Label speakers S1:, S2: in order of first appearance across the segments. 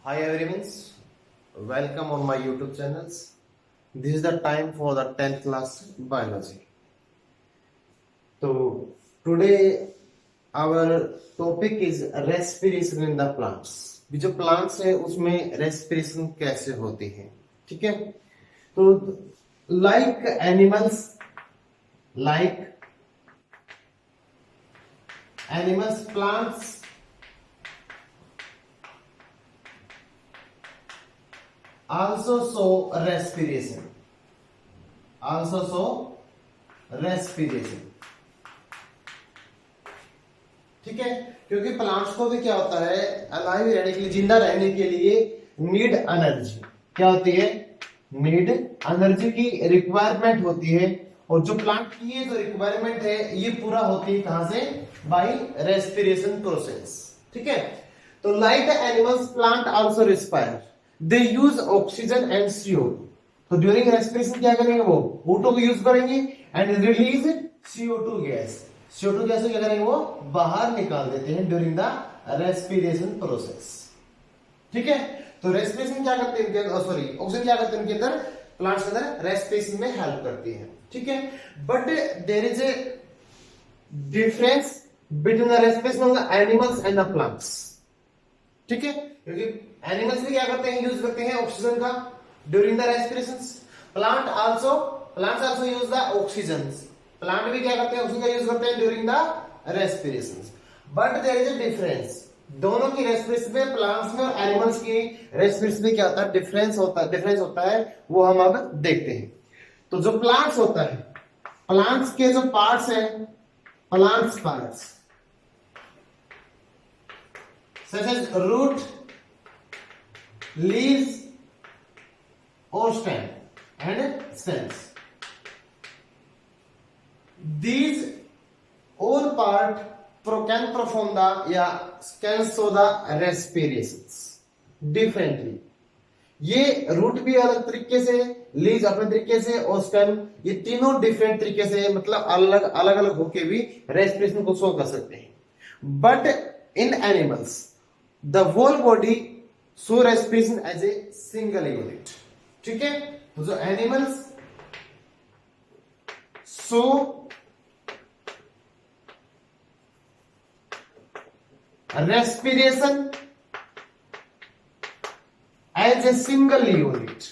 S1: Hi everyone, welcome on my YouTube channels. This is the time for the 10th class biology. So today our topic is respiration in the plants. जो plants है उसमें respiration कैसे होती है, ठीक है? तो like animals, plants also show respiration. ठीक है, क्योंकि प्लांट्स को भी क्या होता है, अलाइव रहने के लिए, जिंदा रहने के लिए नीड एनर्जी। क्या होती है? नीड एनर्जी की रिक्वायरमेंट होती है। और जो प्लांट की ये जो रिक्वायरमेंट है ये पूरा होती है कहां से? By respiration process. ठीक है, तो like the animals plant also respire, they use oxygen and CO2। तो ड्यूरिंग रेस्पिरेशन क्या करेंगे? वो O2 को यूज करेंगे and release CO2 gas. CO2 gas को क्या करेंगे? वो बाहर निकाल देते हैं ड्यूरिंग द रेस्पिरेशन प्रोसेस। ठीक है, तो रेस्पिरेशन क्या करते हैं? ऑक्सीजन क्या करते हैं उनके अंदर? प्लांट्स के अंदर रेस्पिरेशन में हेल्प करती है। ठीक है, but there is a difference between the respiration of the animals and the plants. ठीक है, क्योंकि एनिमल्स भी क्या करते हैं? यूज करते हैं ऑक्सीजन का during the respiration. Plants also use the oxygen. Plant भी क्या करते हैं? ऑक्सीजन का यूज करते हैं during the respiration. But there is a difference, दोनों की रेस्पिरेशन में, प्लांट्स में और एनिमल्स की रेस्पिरेशन में क्या होता है? डिफरेंस होता है। वो हम अब देखते हैं। तो जो प्लांट्स होता है, प्लांट्स के जो पार्ट्स हैं, plants parts such as root, leaves or stem and stems, these all part can perform the can show the respirations differently. ये रूट भी अलग तरीके से, लीज अपने तरीके से और स्टेम, ये तीनों डिफरेंट तरीके से, मतलब अलग अलग होके भी रेस्पिरेशन को शो कर सकते हैं। But in animals the whole body show respiration as a single unit. ठीक है, तो जो animals show respiration as a single unit,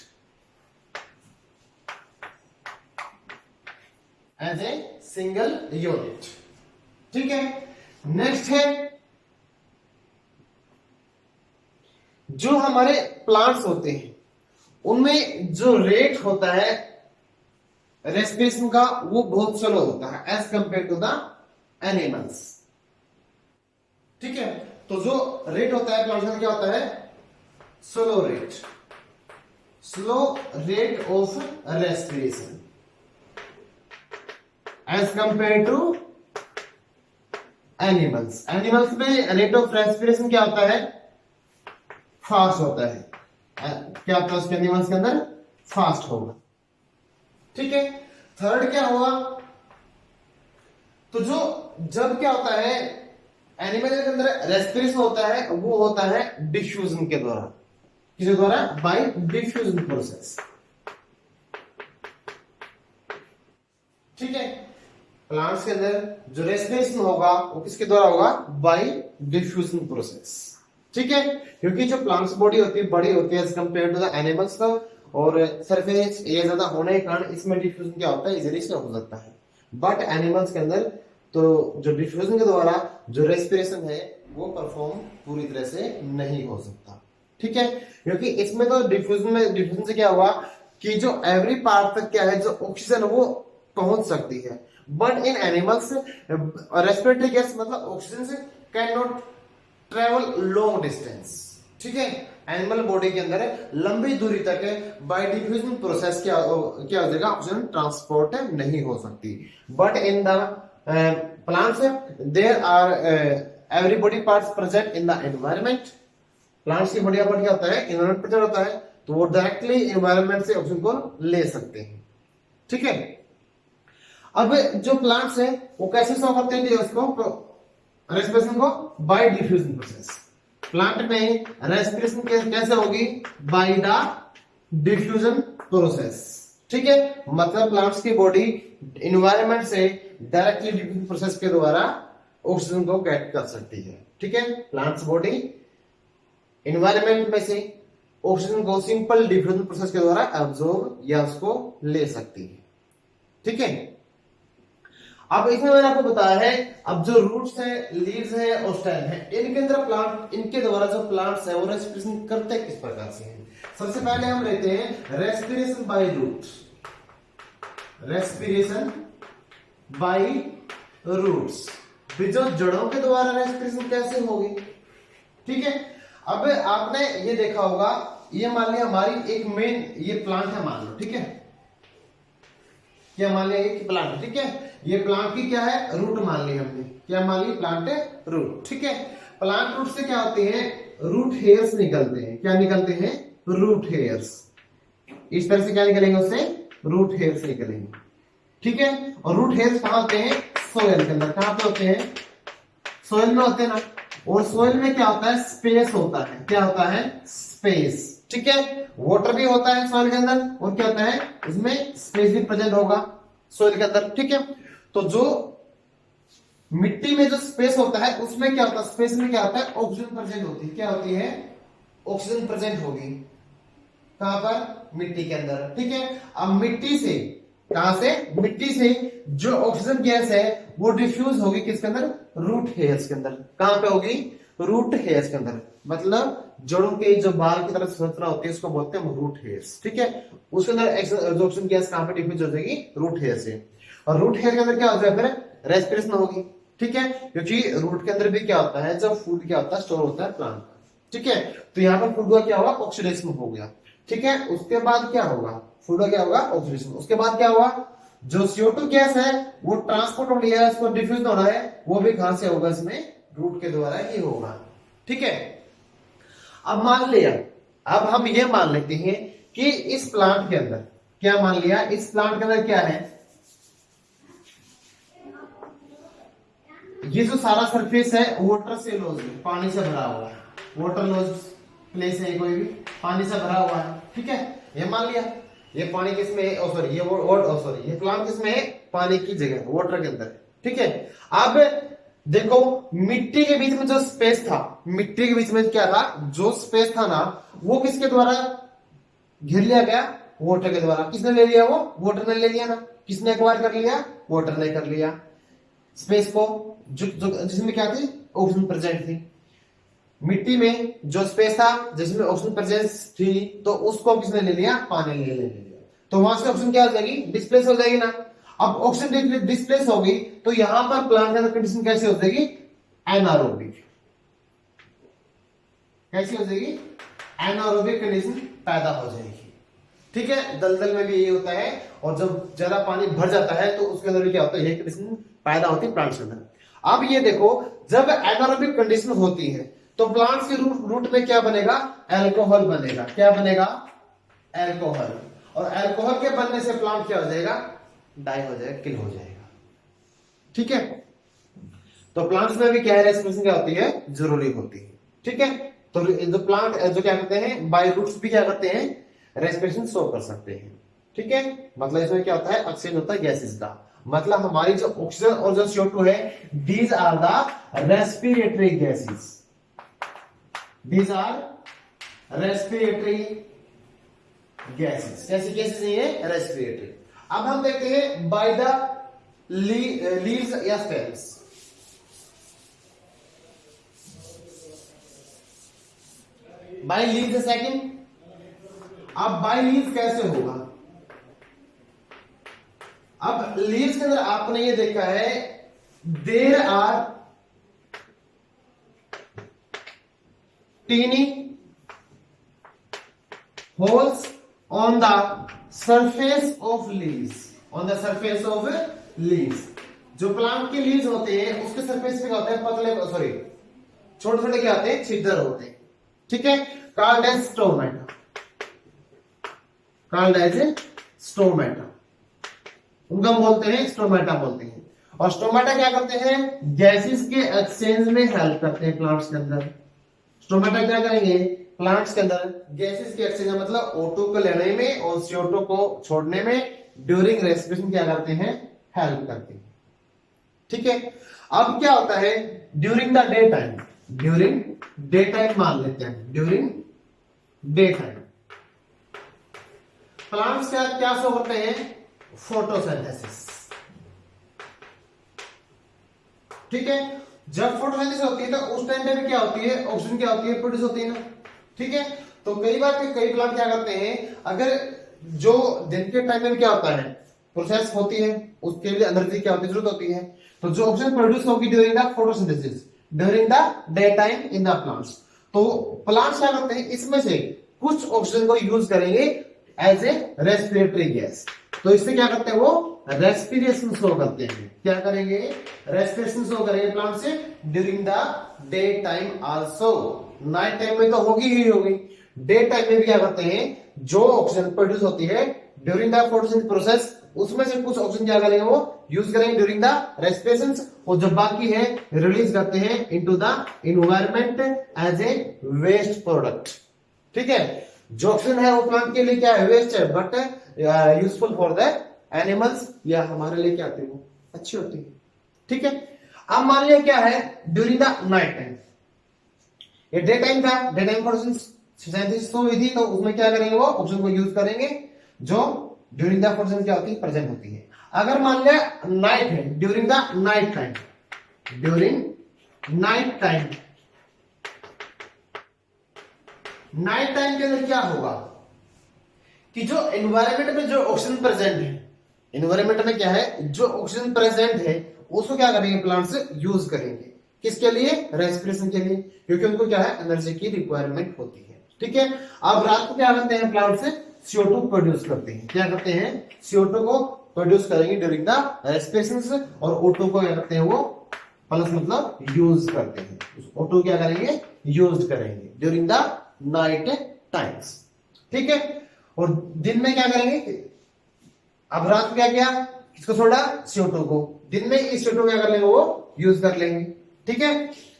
S1: ठीक है। नेक्स्ट है जो हमारे प्लांट्स होते हैं उनमें जो रेट होता है रेस्पिरेशन का वो बहुत स्लो होता है as compare to the animals. ठीक है, तो जो रेट होता है प्लांट्स का क्या होता है? Slow rate of respiration as compare to animals. Animals में रेट ऑफ रेस्पिरेशन क्या होता है? फास्ट होता है। क्या होता है उसके एनिमल्स के अंदर? फास्ट होगा। ठीक है, थर्ड क्या हुआ? तो जो जब क्या होता है एनिमल के अंदर रेस्पिरेशन होता है, वो होता है डिफ्यूजन के द्वारा। किसके द्वारा? Bye diffusion process. ठीक है, प्लांट्स के अंदर जो रेस्पिरेशन होगा वो किसके द्वारा होगा? Bye diffusion process. ठीक है, क्योंकि जो प्लांट्स बॉडी होती है बड़ी होती है as compare to the animals का, और सरफेस एरिया ज्यादा होने के कारण इसमें डिफ्यूजन क्या होता है? इजीली से हो सकता है। बट एनिमल्स के अंदर तो जो डिफ्यूजन के द्वारा जो रेस्पिरेशन है वो परफॉर्म पूरी तरह से नहीं हो सकता। ठीक है, क्योंकि इसमें तो डिफ्यूजन से क्या हुआ कि जो एवरी पार्ट तक क्या है, जो ऑक्सीजन वो पहुंच सकती है। But in animals respiratory gas मतलब ऑक्सीजन से can not travel long distance. ठीक है, एनिमल बॉडी के अंदर लंबी दूरी तक बाय डिफ्यूजन प्रोसेस क्या हो जाएगा? ऑक्सीजन ट्रांसपोर्ट नहीं हो सकती। But in the plants there are every body parts present in the environment। Plants की बॉडी पार्ट क्या होता है? एनवायरमेंट प्रेजेंट होता है, तो वो डायरेक्टली एनवायरमेंट से ऑक्सीजन को ले सकते हैं। ठीक है, अब जो प्लांट्स है वो कैसे शो करते हैं उसको रेस्पिरेशन को? Bye diffusion process. प्लांट में रेस्पिरेशन कैसे होगी? By the diffusion process. ठीक है, मतलब प्लांट्स की बॉडी इन्वायरमेंट से डायरेक्टली डिफ्यूजन प्रोसेस के द्वारा ऑक्सीजन को गेट कर सकती है। ठीक है, प्लांट्स बॉडी इन्वायरमेंट में से ऑक्सीजन को सिंपल डिफ्यूजन प्रोसेस के द्वारा एब्जॉर्ब या उसको ले सकती है। ठीक है, अब इसमें मैंने आपको बताया है, अब जो रूट्स है, लीव्स है और स्टेम है, इनके अंदर प्लांट, इनके द्वारा जो प्लांट्स है वो रेस्पिरेशन करते किस प्रकार से हैं। सबसे पहले हम लेते हैं respiration by root. Respiration by roots, जो जड़ों के द्वारा रेस्पिरेशन कैसे होगी। ठीक है, अब आपने ये देखा होगा, ये मान लिया हमारी एक मेन ये प्लांट है मान लो। ठीक है, क्या मान लिया एक प्लांट। ठीक है, ये प्लांट की क्या है? रूट मान ली हमने। क्या मान ली? Plant root. ठीक है, प्लांट रूट से क्या होते हैं? रूट हेयर्स निकलते हैं। क्या निकलते हैं? Root hairs. इस तरह से क्या निकलेंगे उससे? रूट हेयर्स निकलेंगे। ठीक है, और रूट हेयर्स कहां होते हैं? सोयल के अंदर। कहां पे होते हैं? सोयल में होते हैं ना। और सोयल में क्या होता है? स्पेस होता है। क्या होता है? स्पेस। ठीक है, वाटर भी होता है सोयल के अंदर, और क्या होता है? इसमें स्पेस भी प्रेजेंट होगा सोयल के अंदर। ठीक है, तो जो मिट्टी में जो स्पेस होता है उसमें क्या होता है? स्पेस में क्या होता है? ऑक्सीजन प्रेजेंट होती है। क्या होती है? ऑक्सीजन प्रेजेंट होगी। कहां पर? मिट्टी के अंदर। ठीक है, अब मिट्टी से, कहां से? मिट्टी से जो ऑक्सीजन गैस है वो डिफ्यूज होगी किसके अंदर? रूट हेयर्स के अंदर। कहां पे होगी? रूट हेयर्स के अंदर। मतलब जड़ों के जो बाल की तरफ संरचना होती है उसको बोलते हैं रूट हेयर्स। ठीक है, उसके अंदर जो ऑक्सीजन गैस कहां पे डिफ्यूज हो जाएगी? रूट हेयर से। और रूट हेयर के अंदर क्या होता है? फिर रेस्पिरेशन होगी। ठीक है, क्योंकि रूट के अंदर भी क्या होता है? जब फूड क्या होता है? स्टोर होता है प्लांट का। ठीक है, तो यहाँ पर फूड का क्या होगा? ऑक्सीडेशन हो गया। ठीक है, उसके बाद क्या होगा? फूड का क्या होगा? ऑक्सीडेशन। उसके बाद क्या हुआ? जो CO2 गैस है वो ट्रांसपोर्ट हो रही है, उसको डिफ्यूज होना है, वो भी कहां से होगा? इसमें रूट के द्वारा ही होगा। ठीक है, अब मान लिया, अब हम ये मान लेते हैं कि इस प्लांट के अंदर क्या मान लिया? इस प्लांट के अंदर क्या है? ये जो सारा सरफेस है वाटर से लॉज है, पानी से भरा हुआ है। वाटर लॉज प्लेस है, कोई भी पानी से भरा हुआ है। ठीक है, ये मान लिया ये पानी किसमें है? सॉरी ये प्लांट किसमें है? पानी की जगह, वाटर के अंदर। ठीक है, अब देखो मिट्टी के बीच में जो स्पेस था, मिट्टी के बीच में क्या था? जो स्पेस था ना, वो किसके द्वारा घेर लिया गया? वाटर के द्वारा। किसने ले लिया? वो वाटर ने ले लिया ना। किसने एक्वायर कर लिया? वाटर ने कर लिया स्पेस को, जिसमें क्या थी? ऑक्सीजन प्रेजेंट थी। मिट्टी में जो स्पेस था जिसमें ऑक्सीजन प्रेजेंस थी, तो उसको किसने ले लिया? पानी ने ले लिया। तो वहां से ऑक्सीजन क्या हो जाएगी? डिस्प्लेस हो जाएगी ना। अब ऑक्सीजन डिस्प्लेस होगी तो यहां पर प्लांट के अंदर कंडीशन कैसे हो जाएगी? एनारोबिक। कैसी हो जाएगी? एनारोबिक कंडीशन पैदा हो जाएगी। ठीक है, दलदल में भी यही होता है, और जब ज्यादा पानी भर जाता है तो उसके अंदर भी क्या होता है? यही कंडीशन पैदा होती है प्लांट्स के अंदर। अब ये देखो, जब एनारोबिक कंडीशन होती है तो प्लांट्स के रूट में क्या बनेगा? अल्कोहल बनेगा। क्या बनेगा? अल्कोहल। और अल्कोहल के बनने से प्लांट क्या हो जाएगा? डाई हो जाएगा, किल हो जाएगा। ठीक है, तो प्लांट्स में भी क्या है? रेस्पिरेशन क्या होती है? जरूरी होती है। ठीक है, तो जो प्लांट जो क्या करते हैं? बाय रूट्स भी क्या करते हैं? रेस्पिरेशन शो कर सकते हैं। ठीक है, मतलब इसमें क्या होता है? एक्सचेंज होता है गैसेस का। मतलब हमारी जो ऑक्सीजन और जो CO2 है, these are the respiratory gases. These are respiratory gases. कैसी गैसेस है ये? रेस्पिरेटरी। अब हम देखते हैं बाय द लीव्स या स्टेम्स। By leaves second. अब बाय लीव्स कैसे होगा? अब लीव्स के अंदर आपने ये देखा है, there are tiny holes on the surface of leaves. On the surface of leaves, जो प्लांट के लीव्स होते हैं उसके सरफेस पे क्या होता है? पतले, सॉरी छोटे छोटे क्या होते हैं? छिद्र होते हैं। ठीक है, called as stomata. Called as stomata, उनको हम बोलते हैं स्टोमेटा बोलते हैं। और स्टोमेटा क्या करते हैं? गैसेस के एक्सचेंज में हेल्प करते हैं प्लांट्स के अंदर। स्टोमेटा क्या करेंगे, प्लांट्स के अंदर गैसेस की एक्सचेंज मतलब O2 को लेने में और CO2 को छोड़ने में ड्यूरिंग रेस्पिरेशन क्या करते हैं, हेल्प करते हैं। ठीक है, अब क्या होता है during the day time, during day time मान लेते हैं, ड्यूरिंग डे टाइम प्लांट्स क्या क्या शो करते हैं, फोटोसिंथेसिस। ठीक है, जब फोटोसिंथेसिस होती है तो उस टाइम पे भी क्या होती है, ऑक्सीजन क्या होती है, प्रोड्यूस होती है ना। ठीक है, तो कई बार कई प्लांट क्या करते हैं, अगर जो दिन के टाइम में क्या होता है प्रोसेस होती है, उसके लिए एनर्जी क्या होती है, जरूरत होती है, तो जो ऑक्सीजन प्रोड्यूस होगी during the photosynthesis during the day time in the plants, तो प्लांट्स क्या करते हैं, इसमें से कुछ ऑक्सीजन को यूज करेंगे एज ए रेस्पिरेटरी गैस। तो इससे क्या करते हैं, वो रेस्पिरेशन शो करते हैं। क्या करेंगे, रेस्पिरेशन शो करेंगे प्लांट से during the day time also. Night time में तो होगी ही होगी, डे टाइम में भी क्या करते हैं, जो ऑक्सीजन प्रोड्यूस होती है ड्यूरिंग द फोटोसिंथेसिस प्रोसेस, उसमें से कुछ ऑक्सीजन क्या करेंगे, वो यूज करेंगे ड्यूरिंग द रेस्पिरेशन, और जो बाकी है रिलीज करते हैं into the environment as a waste product. ठीक है, जो ऑक्सीजन है वो प्लांट के लिए क्या है, वेस्ट है, but useful for the animals, या हमारे लिए क्या आती है, वो अच्छी होती है। ठीक है, अब मान लिया क्या है ड्यूरिंग द नाइट टाइम, ये डे टाइम था, डे टाइम फोटोसिंथेसिस हुई थी, तो उसमें क्या करेंगे, वो ऑक्सीजन को यूज करेंगे जो ड्यूरिंग द फोटोसिंथेसिस क्या होती है, प्रेजेंट होती है। अगर मान लिया नाइट है, during the night time, during night time, night time के अंदर क्या होगा कि जो एनवायरनमेंट में जो ऑक्सीजन प्रेजेंट है, एनवायरनमेंट में क्या है, जो ऑक्सीजन प्रेजेंट है उसको क्या करेंगे, प्लांट्स यूज करेंगे, किसके लिए, रेस्पिरेशन के लिए, क्योंकि उनको क्या है, एनर्जी की रिक्वायरमेंट होती है। ठीक है, अब रात को क्या करते हैं, प्लांट से CO2 प्रोड्यूस करते हैं, क्या करते हैं, CO2 को प्रोड्यूस करेंगे ड्यूरिंग द रेस्पिरेशन, और O2 को क्या करते हैं, वो प्लस मतलब यूज करते हैं, O2 क्या करेंगे, यूज करेंगे ड्यूरिंग द नाइट टाइम्स। ठीक है, और दिन में क्या करेंगे, अब रात को क्या किया, किसको छोड़ा, CO2 को, दिन में इस CO2 क्या कर लेंगे, वो यूज कर लेंगे। ठीक है,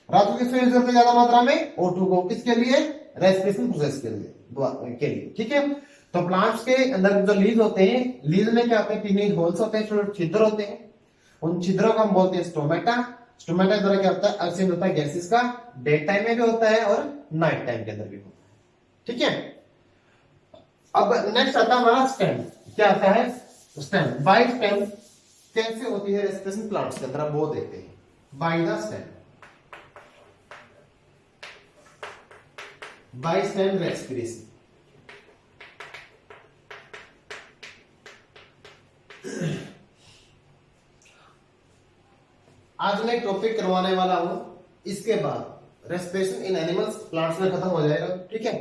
S1: रात को किसको यूज करते हैं, ज्यादा मात्रा में O2 को, किसके लिए, रेस्पिरेशन प्रोसेस के लिए। ठीक है, तो प्लांट्स के अंदर जो लीज होते हैं, लीज में क्या होते हैं, टीनी होल्स होते हैं, छोटे छिद्र होते हैं, उन छिद्रों को हम बोलते हैं स्टोमेटा। स्टोमेटा द्वारा क्या होता है, एक्सचेंज होता है गैसेस का, डे टाइम में भी होता है और नाइट टाइम के अंदर भी होता है। ठीक है, अब नेक्स्ट आता है हमारा स्टेम। क्या आता है, स्टेम। बाय स्टेम कैसे होती है रेस्पिरेशन प्लांट्स के अंदर, वो देखते हैं। By the stem, by stem respiration. आज मैं टॉपिक करवाने वाला हूं, इसके बाद रेस्पिरेशन इन एनिमल्स प्लांट्स में खत्म हो जाएगा। ठीक है,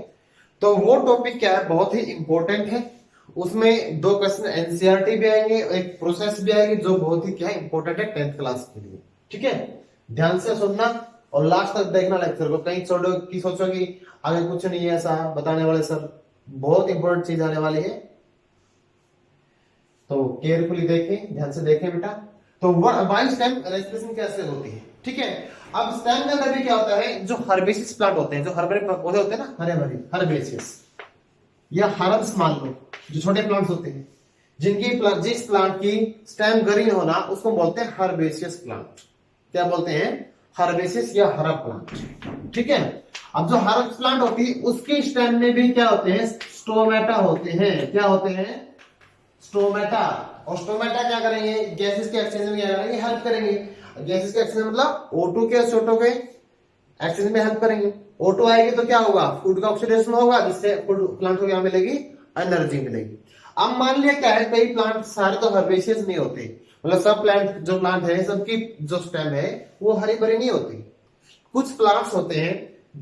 S1: तो वो टॉपिक क्या है, बहुत ही इंपॉर्टेंट है, उसमें 2 क्वेश्चन एनसीईआरटी भी आएंगे, एक प्रोसेस भी आएगी, जो बहुत ही क्या है, इंपॉर्टेंट है 10th क्लास के लिए। ठीक है, ध्यान से सुनना और लास्ट तक देखना लेक्चर को, कहीं छोड़ो कि सोचो कि आगे कुछ नहीं है ऐसा बताने वाले सर, बहुत इंपॉर्टेंट चीज आने वाली है, तो केयरफुली देखें, ध्यान से देखें बेटा। तो बाय स्टेम रेस्पिरेशन कैसे होती है। ठीक है, अब स्टेम के अंदर भी क्या होता है, जो हर्बेसियस प्लांट होते हैं, जो हरे भरे पौधे होते हैं ना, हरे भरे हर्बेसियस या हर्ब्स मान लो, जो छोटे प्लांट्स होते हैं, जिस प्लांट की स्टेम ग्रीन होना, उसको बोलते हैं हर्बेसियस प्लांट। क्या बोलते हैं, हर्बेसियस या हरब प्लांट। ठीक है, अब जो हरब प्लांट होती है उसके स्टेम में भी क्या होते हैं, स्टोमेटा होते हैं। क्या होते हैं, स्टोमेटा। और स्टोमेटा क्या करेंगे, गैसेस के एक्सचेंज में क्या करेंगे, हेल्प करेंगे। गैसेस के एक्सचेंज मतलब O2 के CO2 के एक्सचेंज में हेल्प करेंगे। O2 आएगी तो क्या होगा, फूड का ऑक्सीडेशन होगा, जिससे फूड प्लांट को क्या मिलेगी, एनर्जी मिलेगी। अब मान लिया क्या है, कई प्लांट सारे तो हर्बेसियस नहीं होते, मतलब सब प्लांट जो प्लांट है, सबकी जो स्टेम है वो हरी भरी नहीं होती। कुछ प्लांट्स होते हैं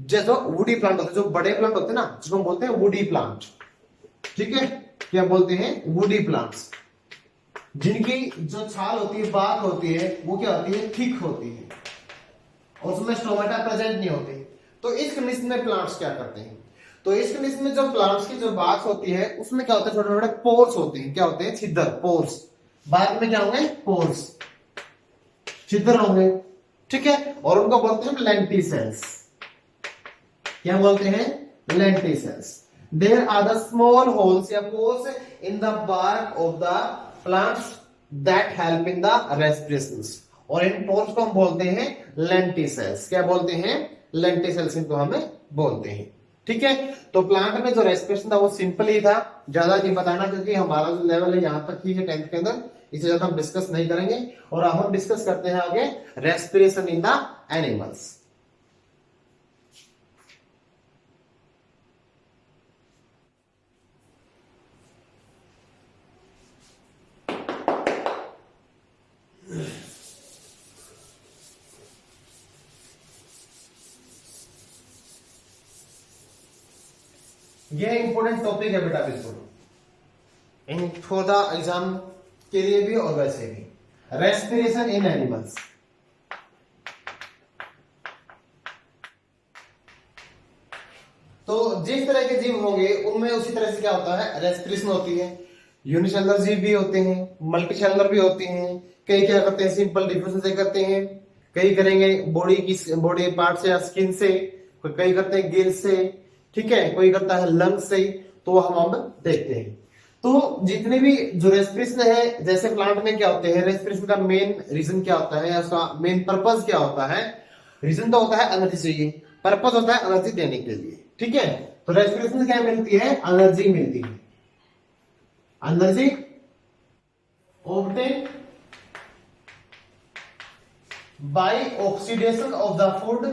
S1: जैसे वुडी प्लांट होते हैं, जो बड़े प्लांट होते हैं ना, जिसको हम बोलते हैं वुडी प्लांट। ठीक है, क्या बोलते हैं, वुडी प्लांट्स, जिनकी जो छाल होती है, बात होती है, वो क्या होती है, थिक होती है, और उसमें स्टोमेटा प्रेजेंट नहीं होते। तो इस कंडीशन में प्लांट्स क्या करते हैं, तो इस कंडीशन में जो प्लांट्स की जो बात होती है, उसमें क्या होता है, छोटे छोटे पोर्स होते हैं। क्या होते हैं, छिद्र, पोर्स। बाद में क्या होंगे, पोर्स, छिद्र होंगे। ठीक है, और उनको बोलते हैं लेंटिसेल्स। क्या बोलते हैं? Lenticels. There are the small holes या pores in the bark of the plants that help in the respiration, और इन पोर्स को हम बोलते हैं लेंटिसेल्स। क्या बोलते हैं? लेंटिसेल्स इनको हमें बोलते हैं। ठीक है, तो प्लांट में जो रेस्पिरेशन था वो सिंपल ही था, ज्यादा नहीं बताना, क्योंकि हमारा जो लेवल है यहाँ तक ही है 10th के अंदर, इससे ज्यादा हम डिस्कस नहीं करेंगे। और अब हम डिस्कस करते हैं आगे रेस्पिरेशन इन द एनिमल्स। ये इंपॉर्टेंट टॉपिक है बेटा, बिल्कुल इन फॉर द एग्जाम के लिए भी और वैसे भी। Respiration in animals. तो जिस तरह के जीव होंगे उनमें उसी तरह से क्या होता है? रेस्पिरेशन होती है। यूनिसेलुलर जीव भी होते हैं, मल्टीसेलुलर भी होते हैं। कई क्या करते हैं? सिंपल डिफ्यूजन से करते हैं, कई करेंगे बॉडी पार्ट से या स्किन से, कई करते हैं गिल से, ठीक है, कोई करता है लंग से। तो हम अब देखते हैं। तो जितने भी जो रेस्पिरेशन है, जैसे प्लांट में क्या होते हैं, रेस्पिरेशन का मेन रीजन क्या होता है, उसका मेन पर्पस क्या होता है? रीजन तो होता है एनर्जी चाहिए, पर्पस होता है एनर्जी देने के लिए। ठीक है, तो रेस्पिरेशन से क्या मिलती है? एनर्जी मिलती है। Energy obtain bye oxidation of the food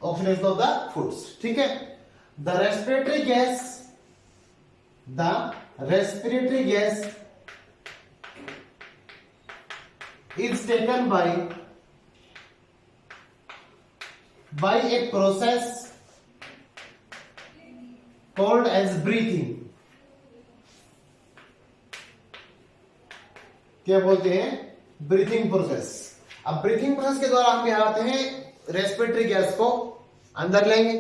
S1: oxidation of the foods. ठीक है, the respiratory gas is taken by a process called as breathing। क्या बोलते हैं? Breathing process. अब ब्रीथिंग प्रोसेस के द्वारा हम क्या आते हैं? रेस्पिरेटरी गैस को अंदर लेंगे।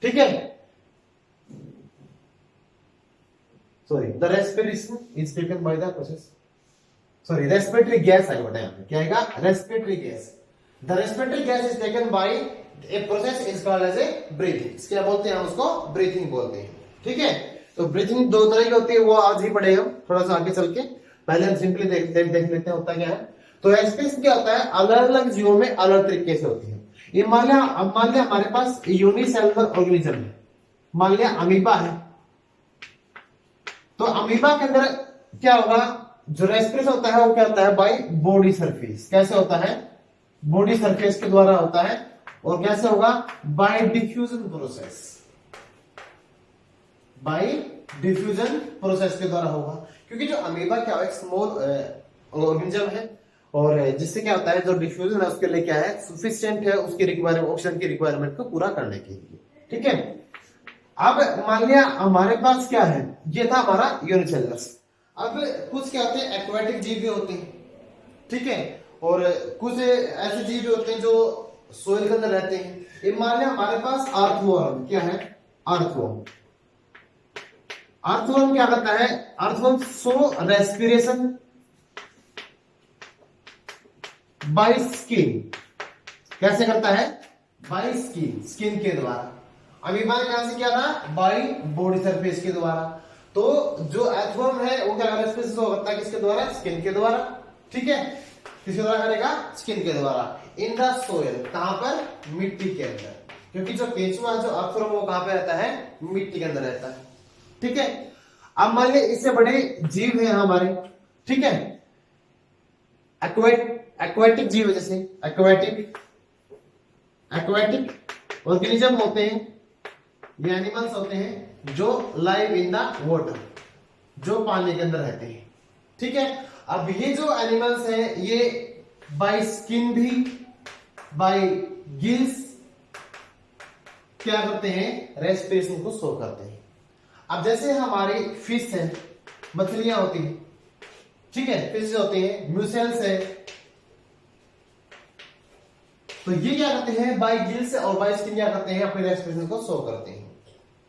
S1: ठीक है, sorry, the respiration is taken by the process, sorry, respiratory gas आएगा यहाँ पे। क्या आएगा? Respiratory gas. The respiratory gas is taken by a process is called as a breathing. क्या बोलते हैं? हम उसको ब्रीथिंग बोलते हैं। ठीक है, तो ब्रीथिंग दो तरह की होती है, वो आज ही पढ़े हम थोड़ा सा आगे चल के। पहले हम सिंपली देख लेते हैं होता क्या है। तो रेस्पिरेशन क्या होता है? अलग अलग जीवों में अलग तरीके से होती है। ये मान लिया हमारे पास यूनिसेलुलर ऑर्गेनिज्म है, मान लिया अमीबा है। तो अमीबा के अंदर क्या होगा? जो रेस्पिरेशन होता है वो क्या होता है? By body surface. कैसे होता है? बॉडी सरफेस के द्वारा होता है। और कैसे होगा? Bye diffusion process. Bye diffusion process के द्वारा होगा, क्योंकि जो अमीबा क्या है? एक स्मॉल ऑर्गेनिज्म है, और जिससे क्या होता है? जो डिफ्यूजन है उसके लिए क्या है? सफिशिएंट है उसकी रिक्वायरमेंट, ऑक्सीजन की रिक्वायरमेंट को पूरा करने के लिए। ठीक है, अब मान लिया हमारे पास क्या है? ये था हमारा यूनिसेलुलर। अब कुछ क्या होते हैं? एक्वाटिक जीव भी होते हैं। ठीक है, और कुछ ऐसे जीव भी होते हैं जो सोइल के अंदर रहते हैं। ये मान लिया हमारे पास अर्थवर्म। क्या है? अर्थवर्म। अर्थवर्म क्या करता है? Earthworm show respiration by skin. कैसे करता है? बाय स्किन, स्किन के द्वारा। अमीबा ने कहां से किया था? बाय बॉडी सरफेस के द्वारा। तो जो अर्थवर्म है वो क्या रेस्पिरेशन शो करता है? किसके द्वारा? स्किन के द्वारा। ठीक है, किसके द्वारा करेगा? स्किन के द्वारा। इन द सोयल, कहां पर? मिट्टी के अंदर, क्योंकि जो केंचुआ जो अर्थवर्म वो कहां पे रहता है? मिट्टी के अंदर रहता है। ठीक है, अब मान लीजिए इससे बड़े जीव हैं हमारे। ठीक है, एक्वाटिक जीव, जैसे एक्वाटिक ऑर्गेनिज्म होते हैं, ये एनिमल्स होते हैं जो लाइव इन द वाटर, जो पानी के अंदर रहते हैं। ठीक है, अब ये जो एनिमल्स हैं ये बाय स्किन भी, बाय गिल्स क्या करते हैं? रेस्पिरेशन को शो करते हैं। अब जैसे हमारी फिश है, मछलियां होती हैं, ठीक है, फिश होते हैं, म्यूसेल्स है, तो ये क्या करते हैं? बाय गिल्स और बाय स्किन क्या करते हैं? अपने रेस्पिरेशन को शो करते हैं।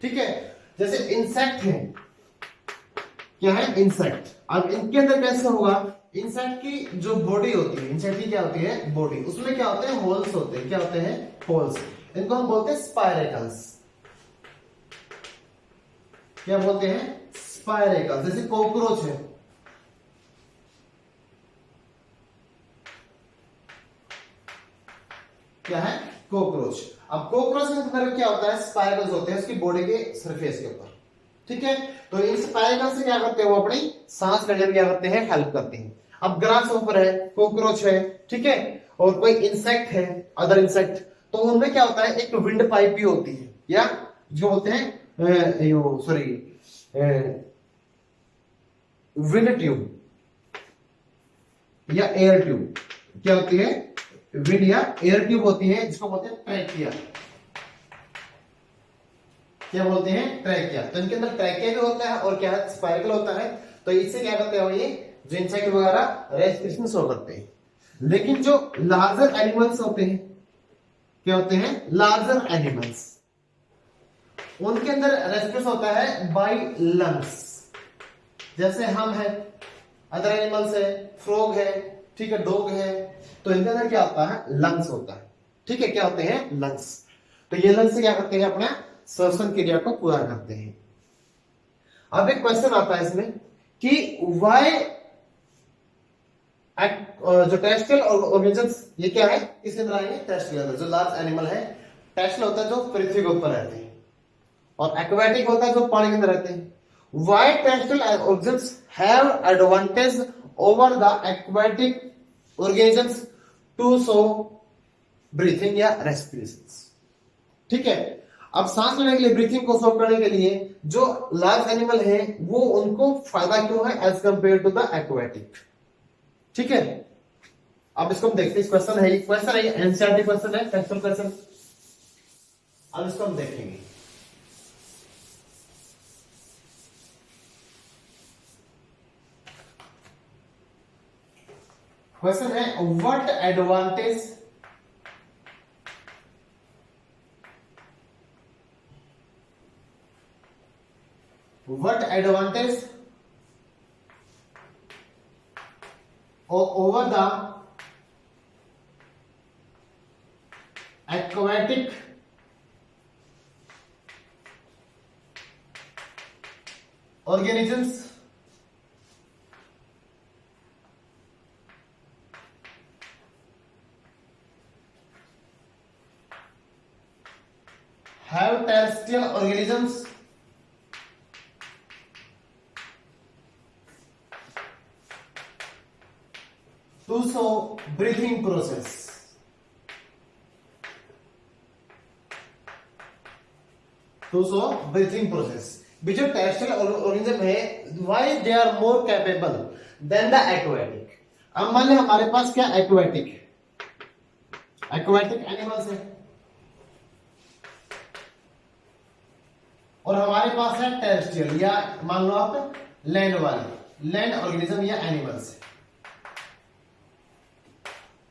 S1: ठीक है, जैसे इंसेक्ट है, क्या है? इंसेक्ट। अब इनके अंदर कैसे होगा? इंसेक्ट की जो बॉडी होती है, इंसेक्ट की क्या होती है बॉडी, उसमें क्या होते हैं होल्स होते हैं, क्या होते हैं होल्स, इनको हम बोलते हैं स्पाइरेकल्स। क्या बोलते हैं स्पाइरेकल्स। जैसे कॉकरोच है, क्या है कॉकरोच। अब कॉकरोच के अंदर क्या होता है स्पाइरल्स होते हैं उसकी बॉडी के सरफेस के ऊपर, ठीक है। तो इन स्पाइरल्स से क्या करते हैं वो अपनी सांस लेने में क्या करते हैं हेल्प करते हैं। अब ग्रास ऊपर है, कॉकरोच है, ठीक है, और कोई इंसेक्ट है, अदर इंसेक्ट, तो उनमें क्या होता है एक विंड पाइप भी होती है, या जो बोलते हैं सॉरी विंड ट्यूब या एयर ट्यूब, क्या होती है विंड या एयर ट्यूब होती है, जिसको बोलते हैं ट्रैकिया। क्या बोलते हैं ट्रैकिया। तो इनके अंदर ट्रैकिया भी होता है और क्या है स्पाइरल होता है। तो इससे क्या करते हैं ये जो इंसेक्ट वगैरह रेस्पिरेशन शो करते हैं। लेकिन जो लार्जर एनिमल्स होते हैं, क्या होते हैं लार्जर एनिमल्स, उनके अंदर रेस्पिरेशन होता है बाय लंग्स। जैसे हम है, अदर एनिमल्स है, फ्रॉग है, ठीक है, डॉग है, तो इनके अंदर क्या होता है लंग्स होता है, ठीक है, क्या होते हैं लंग्स। तो ये लंग्स से क्या करते हैं अपना श्वसन क्रिया को पूरा करते हैं। अब एक क्वेश्चन आता है इसमें कि वाई जो टेरेस्ट्रियल ऑर्गेनिजम्स, ये क्या है इसके अंदर आएंगे टेरेस्ट्रियल, जो लार्ज एनिमल है। टेरेस्ट्रियल होता है जो पृथ्वी के ऊपर रहते हैं, और एक्वेटिक होता है जो पानी के अंदर रहते हैं। Why terrestrial organisms have advantage over the aquatic organisms to show breathing या रेस्पिरेशन, ठीक है। अब सांस लेने के लिए, ब्रीथिंग को शो करने के लिए जो लार्ज एनिमल है वो उनको फायदा क्यों है as compare to the aquatic, ठीक है। अब इसको हम देखते हैं, क्वेश्चन है, क्वेश्चन है एनसीईआरटी क्वेश्चन है, टेक्सचुअल क्वेश्चन। अब इसको हम देखेंगे। क्वेश्चन है what advantage over the aquatic organisms have terrestrial organisms to show breathing process, to show breathing process। जो टेरेस्ट्रियल ऑर्गेनिज्म है why they are more capable than the aquatic. अब मान लो हमारे पास क्या एक्वेटिक एनिमल्स है, और हमारे पास है टेरेस्ट्रियल या मान लो आप लैंड ऑर्गेनिज्म या एनिमल्स है,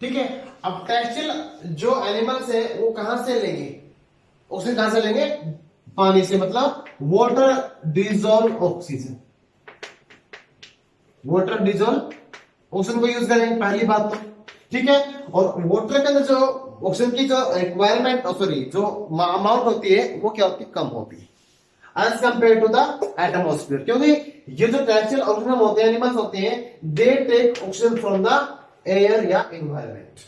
S1: ठीक है। अब टेरेस्ट्रियल जो एनिमल्स है वो कहां से लेंगे ऑक्सीजन, कहां से लेंगे पानी से, मतलब water dissolve oxygen, water dissolve oxygen को यूज करेंगे पहली बात तो, ठीक है। और वाटर के अंदर जो ऑक्सीजन की जो रिक्वायरमेंट सॉरी जो अमाउंट होती है वो क्या होती है कम होती है as compare to the atmosphere, क्योंकि ये जो टेरेस्ट्रियल ऑर्गेनिज्म होते हैं एनिमल्स होते हैं they take oxygen from the air या एनवायरमेंट।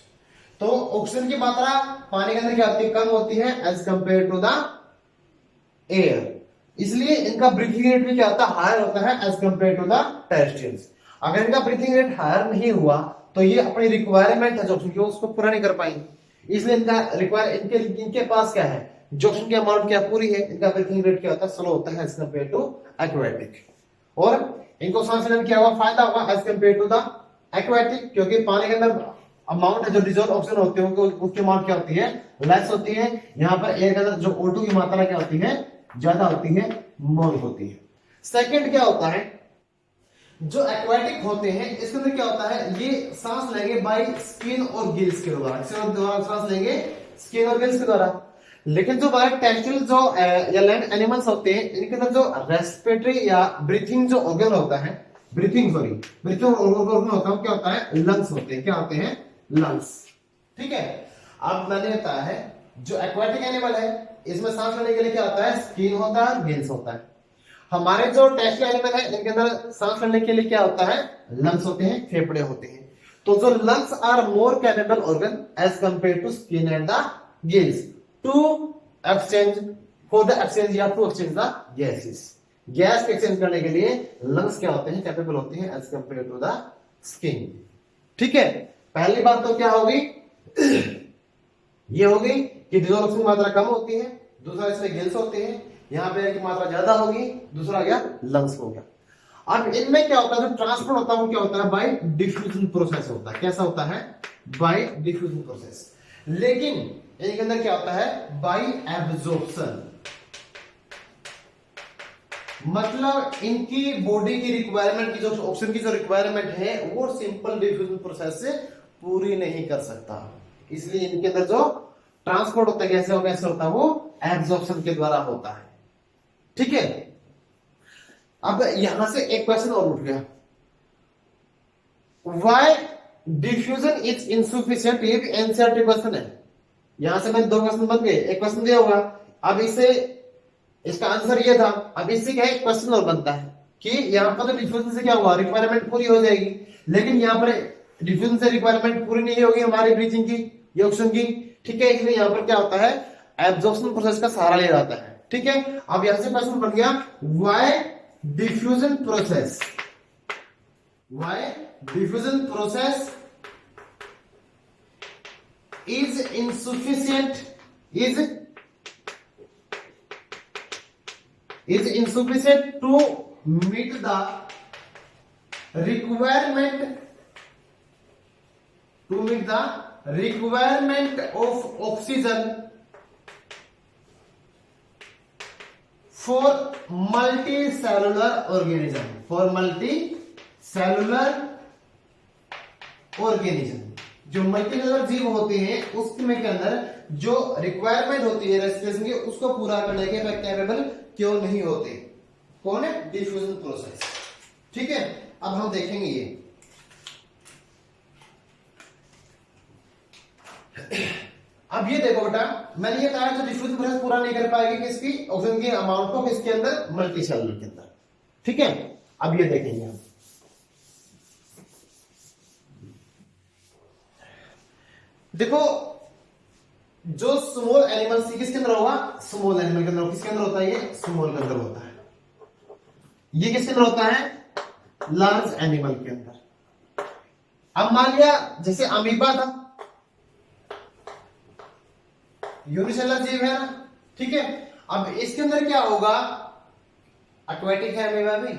S1: तो ऑक्सीजन की मात्रा पानी के अंदर क्या होती है कम होती है as compare to the air, इसलिए इनका ब्रीथिंग रेट भी क्या होता है हायर होता है as compare to the terrestrials. अगर इनका ब्रीथिंग रेट हायर नहीं हुआ तो ये अपनी रिक्वायरमेंट है जो ऑक्सीजन की उसको पूरा नहीं कर पाएंगे, इसलिए इनका रिक्वायर इनके पास क्या है जो ऑक्सीजन की अमाउंट क्या पूरी है, इनका ब्रीथिंग रेट क्या होता है स्लो होता है एज कंपेयर टू एक्वेटिक। और इनको सांस लेने में क्या हुआ फायदा हुआ as compare to the aquatic, क्योंकि पानी के अंदर अमाउंट है जो डिजोल्व ऑक्सीजन होते हैं उसकी अमाउंट क्या होती है लेस होती है। यहाँ पर एयर के अंदर जो O2 की मात्रा क्या होती है ज्यादा होती है, मोल होती है। सेकंड क्या होता है जो एक्वेटिक होते हैं इसके अंदर क्या होता है ये सांस लेंगे बाय स्किन और गिल्स के द्वारा, सांस लेंगे स्किन और गिल्स के द्वारा। लेकिन जो हमारे टेरेस्ट्रियल जो या लैंड एनिमल्स होते हैं इनके अंदर जो रेस्पिरेटरी या ब्रीथिंग जो ऑर्गन होता है ब्रीथिंग सॉरी ब्रीथिंग होता है, क्या होता है, लंग्स होते हैं, क्या होते हैं, लंग्स। ठीक है, अब मैंने बताया है जो एक्वाटिक एनिमल है इसमें सांस लेने के लिए क्या होता है, स्किन होता है, गिल्स होता है। हमारे जो टेरेस्ट्रियल एनिमल है इनके अंदर सांस लेने के लिए क्या होता है, लंग्स होते हैं, फेफड़े होते हैं। तो जो lungs are more capable organ as compare to skin and the gills to exchange for the exchange या to exchange the gases. Gas के एक्सचेंज करने के लिए लंग्स क्या होते हैं, कैपेबल होते हैं as compare to the skin. ठीक है, पहली बात तो क्या होगी, ये होगी कि डिजोल्व की मात्रा कम होती है, दूसरा इसमें गिल्स होते हैं, यहां पे एयर की मात्रा ज्यादा होगी, दूसरा क्या, लंग्स हो गया। अब इनमें क्या होता है, जो ट्रांसपोर्ट होता है वो क्या होता है, बाय डिफ्यूजन प्रोसेस होता है। कैसा होता है, बाय डिफ्यूजन प्रोसेस। लेकिन इनके अंदर क्या होता है, बाय एब्जॉर्प्शन। मतलब इनकी बॉडी की रिक्वायरमेंट की जो ऑक्सीजन की जो रिक्वायरमेंट है वो सिंपल डिफ्यूजन प्रोसेस से पूरी नहीं कर सकता, इसलिए इनके अंदर जो ट्रांसपोर्ट होता है कैसे होता है, वो एब्जॉर्प्शन के द्वारा होता है। ठीक है, अब यहां से एक क्वेश्चन और उठ गया, व्हाई डिफ्यूजन इज इनसफिशिएंट। ये भी एनसीईआरटी क्वेश्चन है, यहां से मैंने दो क्वेश्चन बन गए, एक क्वेश्चन दिया होगा, अब इसे इसका आंसर ये था, अब इससे क्या एक क्वेश्चन और बनता है कि यहां पर तो डिफ्यूजन से क्या हुआ, रिक्वायरमेंट पूरी हो जाएगी, लेकिन यहां पर डिफ्यूजन से रिक्वायरमेंट पूरी नहीं होगी हमारी ब्रीथिंग की या ऑक्सीजन की। ठीक है, इसलिए यहां पर क्या होता है, एब्जॉर्प्शन प्रोसेस का सहारा लिया जाता है। ठीक है, अब यहां से क्वेश्चन बन गया, why diffusion process, why diffusion process is insufficient, is insufficient to meet the requirement of oxygen for multicellular organism। जो मल्टीसेलुलर जीव होते हैं उसमें के अंदर जो रिक्वायरमेंट होती है रेस्पिरेशन की उसको पूरा करने के कैपेबल क्यों नहीं होते, कौन है, डिफ्यूजन प्रोसेस। ठीक है, अब हम देखेंगे ये, अब ये देखो बेटा, मैंने ये कहा जो डिफ्यूजन प्रोसेस पूरा नहीं कर पाएगी किसकी, ऑक्सीजन की अमाउंट को किसके अंदर, मल्टीसेलुलर के अंदर। ठीक है, अब ये देखेंगे हम, देखो जो स्मॉल एनिमल सी किसके अंदर होगा, स्मॉल एनिमल के अंदर, किसके अंदर होता है, ये स्मॉल के अंदर होता है। ये किसके अंदर होता है, लार्ज एनिमल के अंदर। अब मान लिया जैसे अमीबा था, यूनिसेलुलर जीव है ना, ठीक है, अब इसके अंदर क्या होगा, एक्वेटिक है अमीबा भी,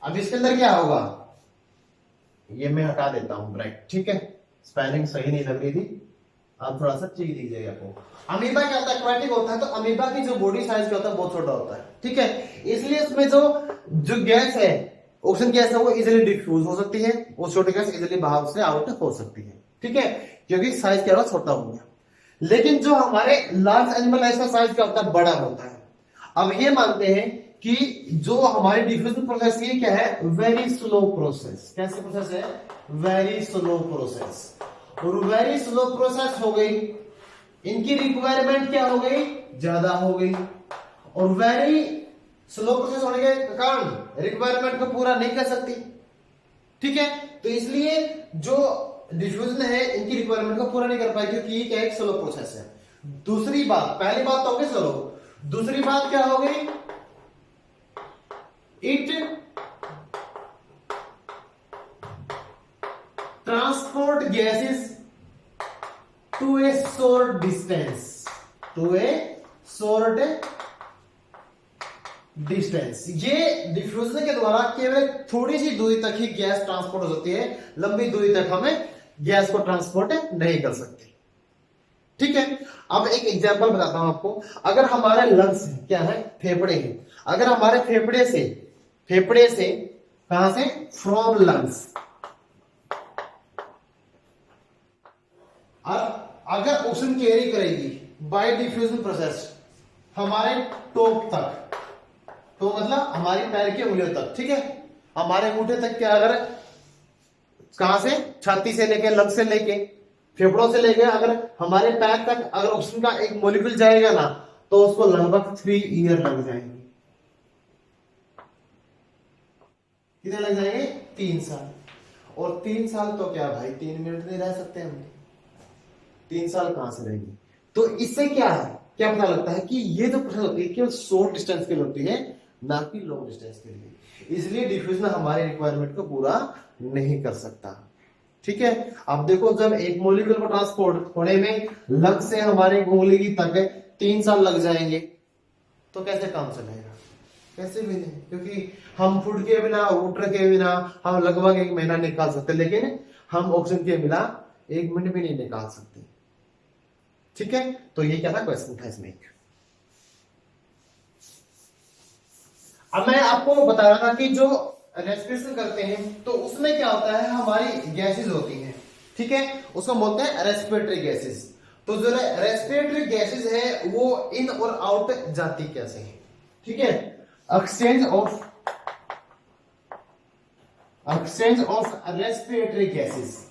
S1: अब इसके अंदर क्या होगा, ये मैं हटा देता हूं ब्रैकेट। ठीक है, स्पेलिंग सही नहीं लग रही थी, आप थोड़ा सा चेक दीजिएगा आपको। अमीबा क्या होता है, एक्वेटिक होता है, तो अमीबा की जो बॉडी साइज क्या होता है, बहुत छोटा होता है। ठीक है, इसलिए इसमें जो गैस है, ऑक्सीजन गैस है, वो इजीली डिफ्यूज हो सकती है, वो छोटी गैस इजीली बाहर से आउट हो सकती है। ठीक है, क्योंकि साइज क्या होगा, छोटा हो गया। लेकिन जो हमारे लार्ज एनिमल है इसका साइज क्या होता है, बड़ा होता है। अब ये मानते हैं कि जो हमारी डिफ्यूजन प्रोसेस ये क्या है, वेरी स्लो प्रोसेस। कैसे प्रोसेस है, वेरी स्लो प्रोसेस, और वेरी स्लो प्रोसेस हो गई, इनकी रिक्वायरमेंट क्या हो गई, ज्यादा हो गई, और वेरी स्लो प्रोसेस होने के कारण रिक्वायरमेंट को पूरा नहीं कर सकती। ठीक है, तो इसलिए जो डिफ्यूजन है इनकी रिक्वायरमेंट को पूरा नहीं कर पाई, क्योंकि ये क्या एक स्लो प्रोसेस है। दूसरी बात, पहली बात तो हो गई स्लो, दूसरी बात क्या हो गई, it transport gases to a short distance, ये डिफ्यूजन के द्वारा केवल थोड़ी सी दूरी तक ही गैस ट्रांसपोर्ट हो सकती है, लंबी दूरी तक हमें गैस को ट्रांसपोर्ट नहीं कर सकते। ठीक है, अब एक एग्जांपल बताता हूं आपको, अगर हमारे लंग्स क्या है, फेफड़े हैं, अगर हमारे फेफड़े से कहां से, फ्रॉम लंग्स, अगर ऑक्सीजन कैरी करेगी बाय डिफ्यूजन प्रोसेस हमारे टॉप तक, तो मतलब हमारी पैर की उंगलियों तक। ठीक है, हमारे अंगूठे तक क्या, अगर कहां से, छाती से लेके, लंग से लेके, फेफड़ों से लेके अगर हमारे पैर तक अगर ऑक्सीजन का एक मॉलिक्यूल जाएगा ना, तो उसको लगभग 3 ईयर लग जाएंगे। कितने लग जाएंगे? 3 साल। और 3 साल तो क्या भाई, 3 मिनट नहीं रह सकते हम, 3 साल कहां से रहेंगे? तो इससे क्या है, क्या पता लगता है कि ये जो प्रोसेस होती है केवल शॉर्ट डिस्टेंस के लिए होती है, ना कि लॉन्ग डिस्टेंस के लिए। इसलिए डिफ्यूजन हमारे रिक्वायरमेंट को पूरा नहीं कर सकता। ठीक है, अब देखो जब एक मॉलिक्यूल को ट्रांसपोर्ट होने में लग से हमारे उंगली की तक 3 साल लग जाएंगे, तो कैसे काम चलेगा? कैसे भी नहीं, क्योंकि हम फूड के बिना, वाटर के बिना हम लगभग 1 महीना निकाल सकते, लेकिन हम ऑक्सीजन के बिना 1 मिनट भी नहीं निकाल सकते। ठीक है, तो ये क्या था, क्वेश्चन था इसमें। अब मैं आपको बता रहा था कि जो रेस्पिरेशन करते हैं तो उसमें क्या होता है, हमारी गैसेस होती हैं। ठीक है, उसको बोलते हैं रेस्पिरेटरी गैसेस। तो जो रेस्पिरेटरी गैसेस है वो इन और आउट जाती कैसे है? ठीक है, एक्सचेंज ऑफ रेस्पिरेटरी गैसेस।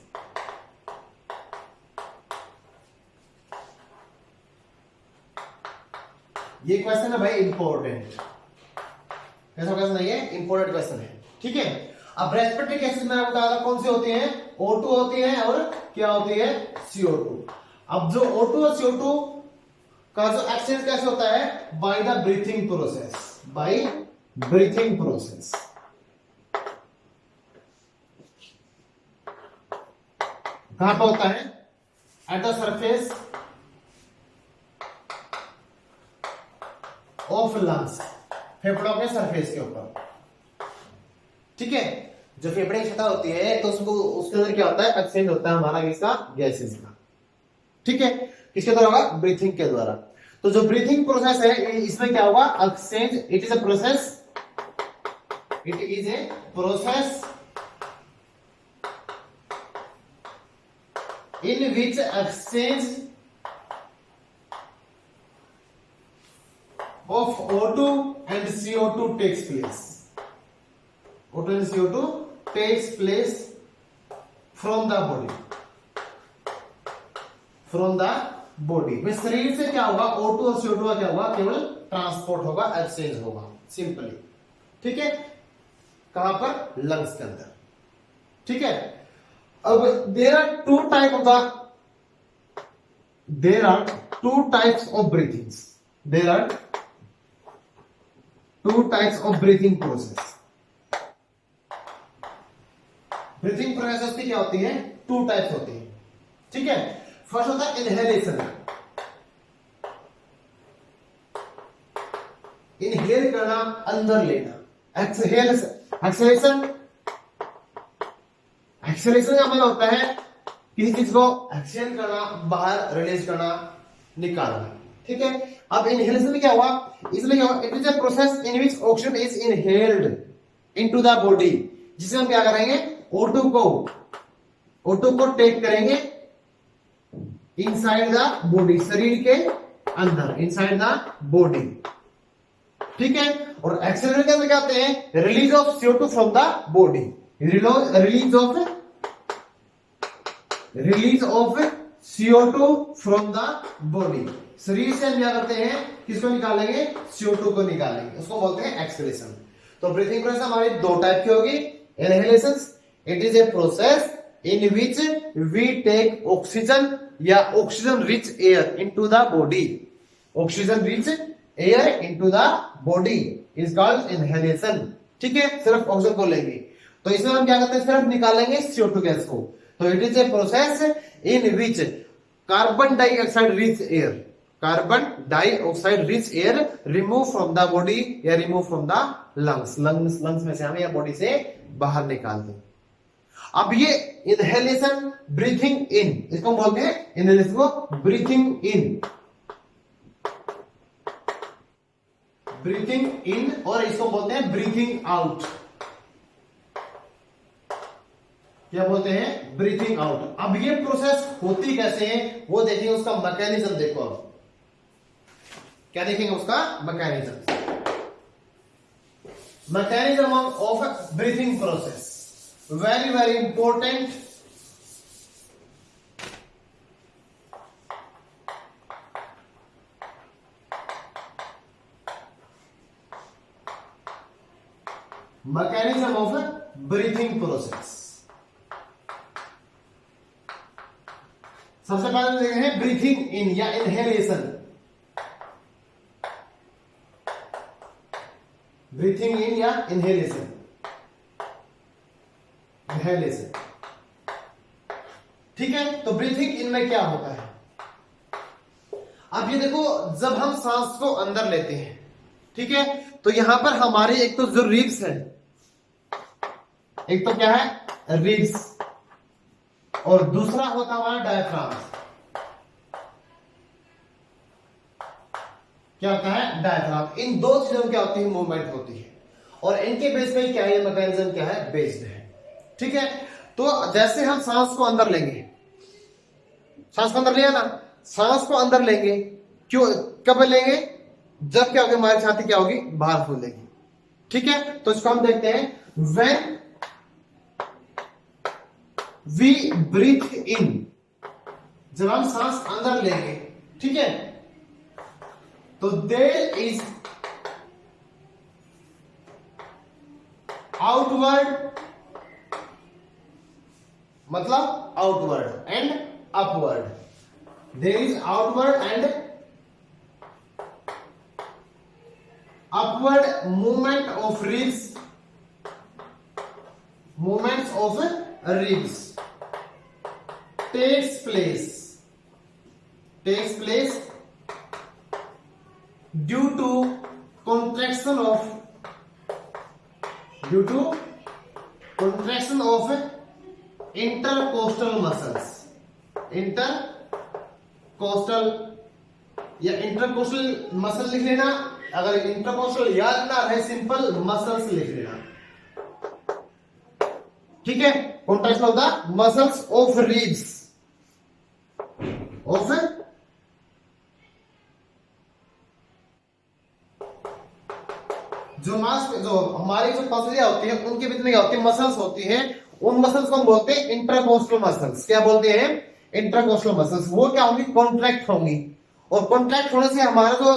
S1: ये क्वेश्चन है भाई इंपॉर्टेंट, ऐसा क्वेश्चन नहीं है, इंपॉर्टेंट क्वेश्चन है। ठीक है, अब रेस्पिरेटरी गैसेस मैंने बताया था कौन सी होती हैं, O2 होती है और क्या होती है, CO2। अब जो O2 और CO2 का जो एक्सचेंज कैसे होता है, by the breathing process, by breathing process. कहां पर होता है, at the surface of lungs, फेफड़ों के सरफेस के ऊपर। ठीक है, जो फेफड़े की सतह होती है तो उसको, उसके अंदर क्या होता है, एक्सचेंज होता है हमारा इसका, गैसेस का। ठीक है, किसके द्वारा होगा, ब्रीथिंग के द्वारा। तो जो ब्रीथिंग प्रोसेस है इसमें क्या होगा, exchange, it is a process in which exchange of O2 and CO2 takes place. O2 and CO2 takes place from the body. में शरीर से क्या होगा, O2 और CO2 का क्या होगा, केवल ट्रांसपोर्ट होगा, एक्सचेंज होगा, सिंपली। ठीक है, कहां पर, लंग्स के अंदर। ठीक है, अब there are two types of breathings, there are two types of breathing process. Breathing process की क्या होती है, 2 टाइप्स होती है। ठीक है, फर्स्ट होता है इनहेलेशन, इनहेल करना, अंदर लेना। एक्सहेलेशन का मतलब होता है किसी चीज को एक्सहेल करना, बाहर रिलीज करना, निकालना। ठीक है, अब इनहेलेशन में क्या हुआ, इसमें क्या हुआ, it is a process in which oxygen is inhaled into the body, जिसमें हम क्या करेंगे, O2 को टेक करेंगे इनसाइड द बॉडी, शरीर के अंदर, इनसाइड द बॉडी। ठीक है, और एक्सेलरेशन में क्या होते हैं, release of CO2 from the body, release of CO2 from the body. शरीर से हम क्या करते हैं, किसको निकालेंगे, CO2 को निकालेंगे, उसको बोलते हैं एक्सहेलेशन। तो ब्रीथिंग प्रोसेस हमारी 2 टाइप की होगी, inhalation, it is a process in which we take oxygen या oxygen rich air into the body, oxygen rich air into the body is called inhalation. ठीक है, सिर्फ ऑक्सीजन को लेंगे, तो इसमें हम क्या करते हैं, सिर्फ निकालेंगे CO2 गैस को। तो it is a process in which carbon dioxide rich air remove from the body या रिमूव फ्रॉम द लंग्स में से हमें या बॉडी से बाहर निकाल दें। अब ये इनहेलेशन, ब्रीथिंग इन, इसको हम बोलते हैं इनहेलेशन को ब्रीथिंग इन, और इसको बोलते हैं ब्रीथिंग आउट। क्या बोलते हैं, ब्रीथिंग आउट। अब ये प्रोसेस होती कैसे है वो देखिए, उसका मैकेनिज्म देखो। अब क्या देखेंगे, उसका mechanism. Mechanism of breathing process, very very important. Mechanism of breathing process. सबसे पहले देखते हैं ब्रीथिंग इन या इनहेलेशन। ब्रीथिंग इन या इनहेलेशन, इनहेलेशन, ठीक है। तो ब्रीथिंग इन में क्या होता है? अब ये देखो, जब हम सांस को अंदर लेते हैं, ठीक है, तो यहां पर हमारी एक तो जो रिब्स है, एक तो क्या है रिब्स, और दूसरा होता हमारा डायफ्राम। क्या होता है? डायफ्राम। इन दो चीजों में क्या होती है? मूवमेंट होती है, और इनके बेस पे क्या है? मैकेनिज्म क्या है? बेस्ड है, ठीक है। तो जैसे हम सांस को अंदर लेंगे, सांस को अंदर लिया ना, सांस को अंदर लेंगे, क्यों, कब लेंगे? जब क्या होगी? हमारी छाती क्या होगी? बाहर फूलेगी, ठीक है। तो इसको हम देखते हैं, व्हेन वी ब्रीथ इन, जब हम सांस अंदर लेंगे, ठीक है, तो देयर इज आउटवर्ड, मतलब outward and upward. There is outward and upward movement of ribs, movements of ribs takes place due to contraction of intercostal muscles, intercostal या इंटरकोस्टल मसल लिख लेना। अगर इंटरकोस्टल याद ना रहे, सिंपल मसल्स लिख लेना, ठीक है। Contraction of the muscles of ribs, of जो मांस, जो हमारी जो पसलियां होती है उनके बीच में क्या होती है? मसल्स होती हैं। उन मसल्स को हम बोलते हैं इंट्राकोस्टल मसल्स। क्या बोलते हैं? इंट्राकोस्टल मसल्स। वो क्या होंगी? कॉन्ट्रैक्ट होंगी, और कॉन्ट्रैक्ट होने से हमारा जो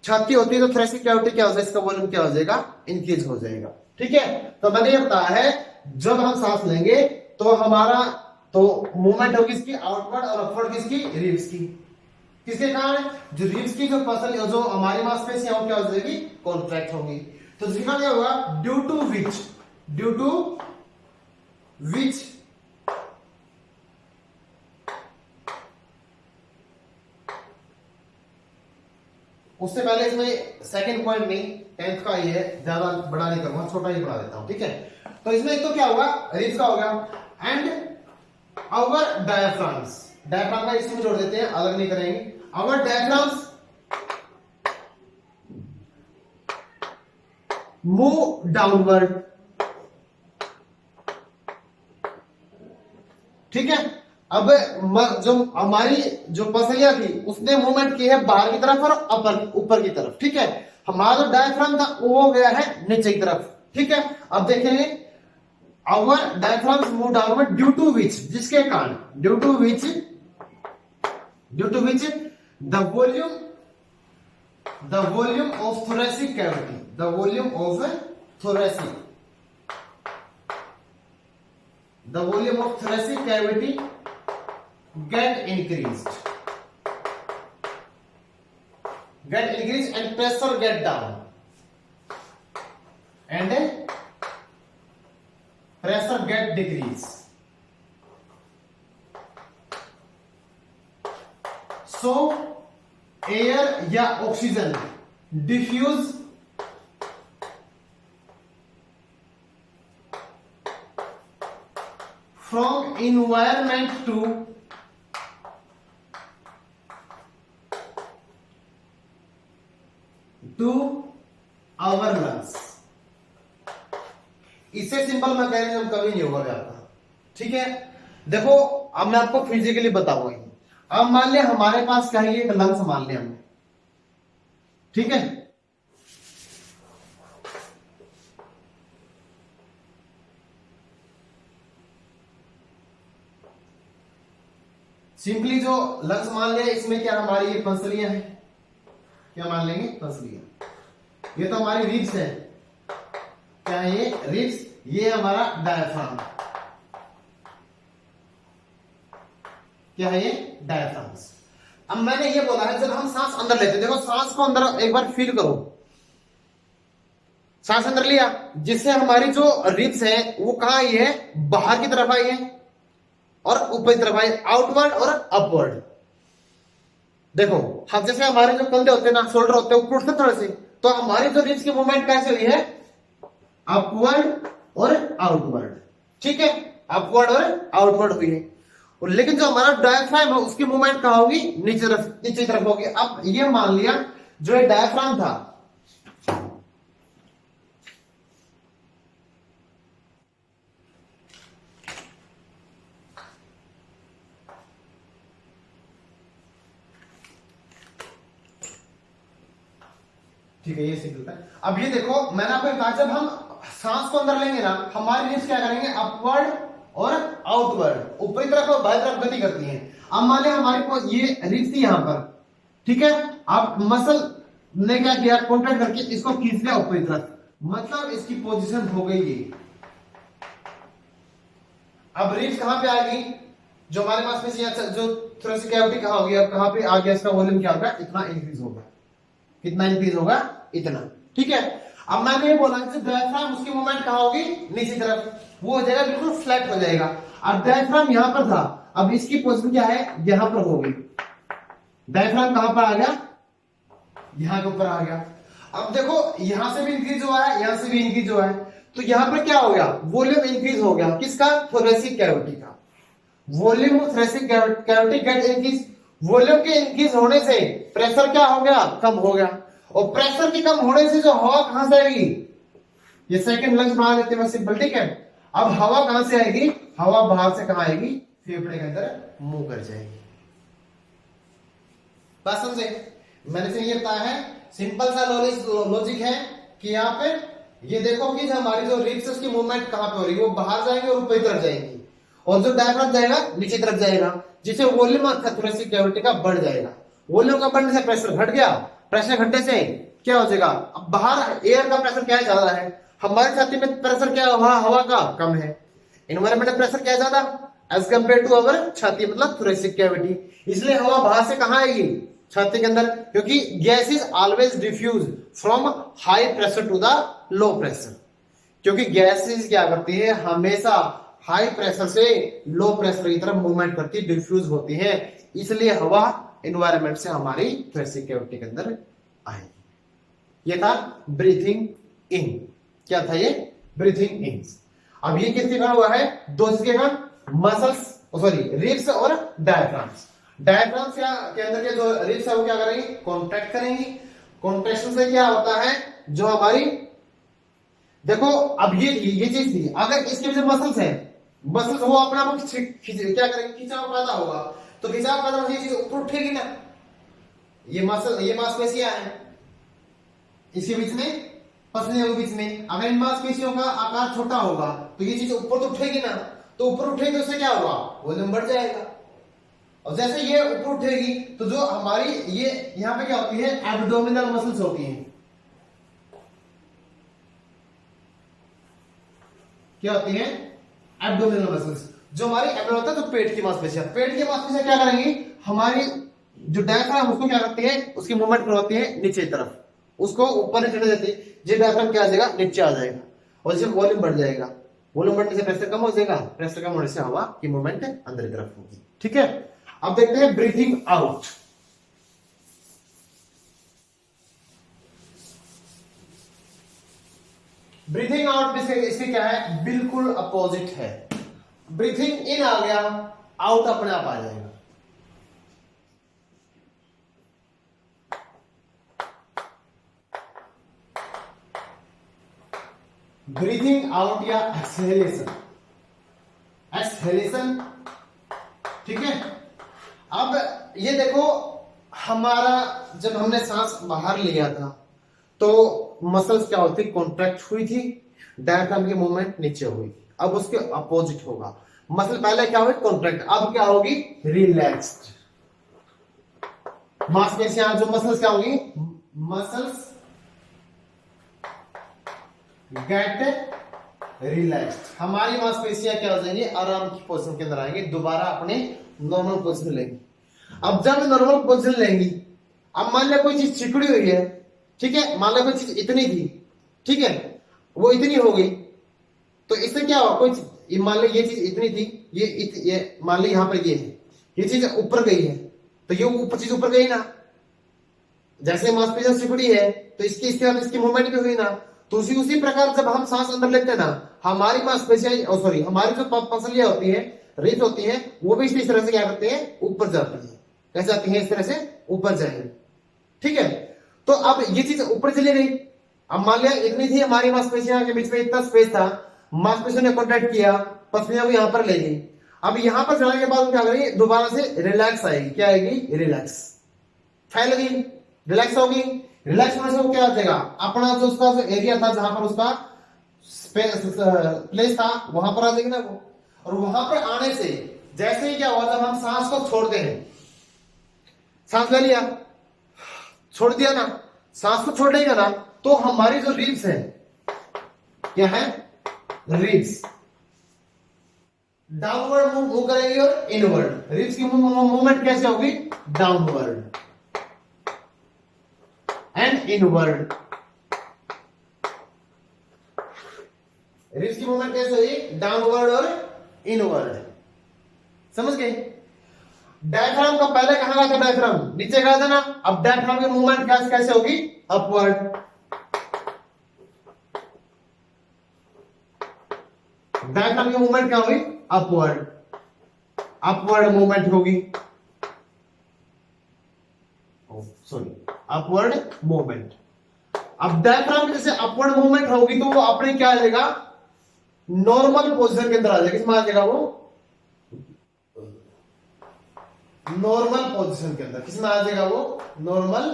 S1: छाती होती है, तो थोरेसिक कैविटी क्या हो जाएगा? इसका वॉल्यूम क्या हो जाएगा? इंक्रीज हो जाएगा, ठीक है। तो मैंने ये बताया है, जब हम सांस लेंगे तो हमारा तो मूवमेंट होगी इसकी आउटवर्ड और अपवर्ड किसकी? रिब्स की। किसके कारण? जो रिब्स की जो पसल, जो हमारी मांसपेशियां क्या हो जाएगी? कॉन्ट्रैक्ट होंगी। तो इसका क्या होगा? ड्यू टू विच उससे पहले इसमें सेकंड पॉइंट नहीं, 10th का ही है, ज्यादा बड़ा नहीं करूंगा, छोटा ही बना देता हूं, ठीक है। तो इसमें एक तो क्या होगा? रिब्स का होगा, एंड आवर डायफ्राम्स। डायफ्राम का इसमें जोड़ देते हैं, अलग नहीं करेंगे। आवर डायफ्राम्स मूव डाउनवर्ड, ठीक है। अब जो हमारी जो पसलियां थी उसने मूवमेंट की है बाहर की तरफ और ऊपर की तरफ, ठीक है। हमारा जो डायफ्राम था वो हो गया है नीचे की तरफ, ठीक है। अब देखेंगे, our diaphragms move downward due to which, जिसके कारण, due to which the volume of thoracic cavity, the volume of thoracic cavity get increased and pressure get down, and pressure get decrease. So air या oxygen diffuse from environment to our lungs. इससे simple mechanism कभी नहीं होगा आपका, ठीक है। देखो, अब मैं आपको फिजिकली बताऊंगा। अब मान लिया हमारे पास क्या है? एक लंग्स मान लिया हमने, ठीक है। सिंपली जो लंग्स मान लिया, इसमें क्या हमारी ये पंसलियां हैं, क्या मान लेंगे, पंसलियां। ये तो हमारी रिब्स है, क्या है ये, रिब्स। ये हमारा डायफ्राम, क्या है ये, डायफ्राम्स। अब मैंने ये बोला है जब हम सांस अंदर लेते हैं, देखो सांस को अंदर एक बार फील करो, सांस अंदर लिया, जिससे हमारी जो रिब्स है वो कहां आई है, बाहर की तरफ आई है और ऊपर की तरफ आई, आउटवर्ड और अपवर्ड। देखो हम जैसे हमारे जो कंधे होते हैं ना, शोल्डर होते हैं, ऊपर उठते थोड़े से, तो हमारी जो रिब्स की मूवमेंट कैसे हुई है, अपवर्ड और आउटवर्ड, ठीक है, अपवर्ड और आउटवर्ड हुई है। और लेकिन जो हमारा डायफ्राम है उसकी मूवमेंट कहां होगी, नीचे तरफ होगी। अब ये मान लिया जो ये डायफ्राम था, ठीक है, ये सिग्नल है। अब ये देखो मैंने आपको कहा जब हम सांस को अंदर लेंगे ना, हमारी रिब्स क्या करेंगे, अपवर्ड और आउटवर्ड, ऊपरी तरफ और बाहरी तरफ गति करती हैं। अब मान लिया हमारे को ये रिब्स थी यहां पर, ठीक है, अब मसल ने क्या किया, कॉन्ट्रैक्ट करके इसको खींच लिया ऊपरी तरफ, मतलब इसकी पोजीशन हो गई ये। अब रिब्स कहां पे आ गई, जो हमारे पास में जो थोरेसिक कैविटी कहां होगी, अब कहां पे आ गया, इसका वॉल्यूम क्या होगा, इतना इंक्रीज होगा, कितना इंक्रीज होगा, इतना, ठीक है। अब मैंने ये बोला कि डायफ्राम उसकी मूवमेंट कहां होगी, नीचे तरफ, वो हो जाएगा बिल्कुल फ्लैट हो जाएगा। अब डायफ्राम यहां पर था, अब इसकी पोजीशन क्या है, यहां पर होगी। डायफ्राम कहां पर आ गया, यहां के ऊपर आ गया। अब देखो यहां से भी इंक्रीज हुआ है, यहां से भी इंक्रीज हुआ है, तो यहां पर क्या हो गया, वॉल्यूम इंक्रीज हो गया, किसका, थोरेसिक कैविटी का। Volume of thoracic cavity gate increase, volume के इंक्रीज होने से प्रेशर क्या हो गया, कम हो गया, और प्रेशर के कम होने से जो हवा कहां से आएगी, ये सेकंड लंग्स बना लेते हैं सिंपल, ठीक है। अब हवा कहां से आएगी, हवा बाहर से कहां आएगी, फेफड़े के अंदर मुंह कर जाएगी। बात समझे, मैंने से ये बताया है, सिंपल सा लॉजिक है कि यहाँ पे ये देखो कि हमारी जो रिब्स उसकी मूवमेंट कहां पे हो रही है, वो बाहर जाएंगे और ऊपर तरफ जाएंगी, और जो डायफ्राम जाएगा नीचे तरफ जाएगा, जिससे वॉल्यूम थोरेसिक कैविटी का बढ़ जाएगा। वॉल्यूम का बढ़ने से प्रेशर घट गया, प्रेशर घटने से क्या हो जाएगा, अब बाहर एयर का प्रेशर क्या है, ज्यादा है, हमारे छाती में प्रेशर क्या है, हवा का कम है, एनवायरमेंटल प्रेशर क्या है, ज्यादा एज कंपेयर टू अवर छाती, मतलब थोरेसिक कैविटी, इसलिए हवा बाहर से कहां आएगी, छाती के अंदर, क्योंकि gas is always diffuse from high pressure to the low pressure, क्योंकि गैसेस क्या करती है, हमेशा हाई प्रेशर से लो प्रेशर की तरफ मूवमेंट करती है, डिफ्यूज होती है, इसलिए हवा एनवायरमेंट से हमारी थोरेसिक कैविटी के अंदर आएगी। ये था ब्रीथिंग इन, क्या था ये, ब्रीथिंग इन। अब ये किसके कारण हुआ है, दो चीज के कारण, मसल्स, सॉरी रिब्स और डायफ्राम्स। डायफ्राम्स के अंदर के जो रिब्स है वो क्या करेंगी, कॉन्ट्रैक्ट करेंगी, कॉन्ट्रैक्शन से क्या होता है, जो हमारी, देखो अब ये चीज थी, अगर इसके जो मसल्स है, मसल्स वो अपना क्या करेंगे, खिंचाव पैदा होगा, तो खिंचाव पैदा होने से ये चीज ऊपर उठेगी ना, ये मसल, ये मांसपेशियां हैं, इसके बीच में पसलियों के बीच में, अगर इन मांसपेशियों का आकार छोटा होगा तो ये चीज ऊपर तो उठेगी ना, तो ऊपर उठेगी उससे क्या होगा, वॉल्यूम बढ़ जाएगा, और जैसे ये ऊपर उठेगी तो जो हमारी ये यहां पे क्या होती है, एब्डोमिनल मसल्स होती हैं, क्या होती है, एब्डोमिनल मसल्स, जो हमारी एब्डोमिनल होता है, तो पेट की मांसपेशियां, पेट की मांसपेशियां क्या करेंगी, हमारी जो डायफ्राम उसको क्या करती है, उसकी मूवमेंट करवाती है नीचे तरफ, उसको ऊपर नहीं चढ़ने देती, जो डायफ्राम क्या आ जाएगा, नीचे आ जाएगा, और इससे वॉल्यूम बढ़ जाएगा, वॉल्यूम बढ़ने से प्रेशर कम हो जाएगा, प्रेशर कम होने से हवा की मूवमेंट अंदर की तरफ होगी, ठीक है। अब देखते हैं ब्रीथिंग आउट। ब्रीथिंग आउट इसके क्या है, बिल्कुल अपोजिट है। ब्रीथिंग इन आ गया, आउट अपने आप आ जाएगा। ब्रीथिंग आउट या एक्सहेलेशन, एक्सहेलेशन, ठीक है। अब ये देखो हमारा जब हमने सांस बाहर लिया था तो मसल्स क्या होती, कॉन्ट्रैक्ट हुई थी, डायफ्राम की मूवमेंट नीचे हुई थी। अब उसके अपोजिट होगा, मसल पहले क्या हुई कॉन्ट्रैक्ट, अब क्या होगी रिलैक्स्ड। मांसपेशियां जो मसल्स क्या होगी, मसल्स गेट रिलैक्स्ड। हमारी मांसपेशियां क्या हो जाएंगी, आराम की पोजीशन के अंदर आएंगे, दोबारा अपने नॉर्मल पोजीशन लेंगे। अब जब नॉर्मल पोजीशन लेंगी, अब मान लिया कोई चीज सिकुड़ी हुई है, ठीक है, मान लिया कोई चीज इतनी थी, ठीक है, वो इतनी हो गई, तो इससे क्या हुआ, कोई मान लो ये चीज इतनी थी, ये मान लो यहां पर ये है, ये चीज ऊपर गई है, तो ये ऊपर चीज ऊपर गई ना, जैसे मांसपेशियां सिकुड़ी है तो इसकी मूवमेंट भी हुई ना। तो उसी प्रकार जब हम सांस अंदर लेते हैं ना, हमारी मांसपेशियां सॉरी हमारी जो पसलियां होती है, रिब्स होती हैं, वो भी इस तरह से क्या करते हैं, ऊपर जाती है। कैसे जाती है, इस तरह से ऊपर जाएंगे, ठीक है। तो अब ये चीज ऊपर चली गई, अब मान लिया इतनी थी हमारी मांसपेशियां के बीच में इतना स्पेस था, मांसपेशियों ने कॉन्ट्रैक्ट किया, पसलियां को यहां पर ले गई। अब यहां पर जाने के बाद क्या करेगी, दोबारा से रिलैक्स आएगी, क्या आएगी, रिलैक्स, फैल गई, रिलैक्स होगी। रिलैक्स होने से वो क्या हो जाएगा, अपना जो उसका जो एरिया था, जहां पर उसका प्लेस था, वहां पर आ जाएगी ना वो। और वहां पर आने से जैसे ही क्या हुआ, जब हम सांस को छोड़ते हैं, सांस ले लिया, छोड़ दिया ना, सांस को छोड़ेगा ना, तो हमारी जो रिब्स है, क्या है, रिब्स डाउनवर्ड मूव करेंगे और इनवर्ड। रिब्स की मूवमेंट कैसे होगी, डाउनवर्ड एंड इनवर्ड। रिब्स की मूवमेंट कैसे हुई, डाउनवर्ड और इनवर्ड, समझ गए। डायफ्राम का पहले कहां गया था, डायफ्राम नीचे गया था ना, अब डायफ्राम की मूवमेंट कैसे होगी, अपवर्ड। डायफ्राम की मूवमेंट क्या होगी, अपवर्ड, अपवर्ड मूवमेंट होगी, सॉरी अपवर्ड मूवमेंट। अब डायफ्राम की जैसे अपवर्ड मूवमेंट होगी तो वो अपने क्या आ जाएगा, नॉर्मल पोजीशन के अंदर आ जाएगा। किसमें आ जाएगा वो, नॉर्मल पोजीशन के अंदर। किसमें आ जाएगा वो, नॉर्मल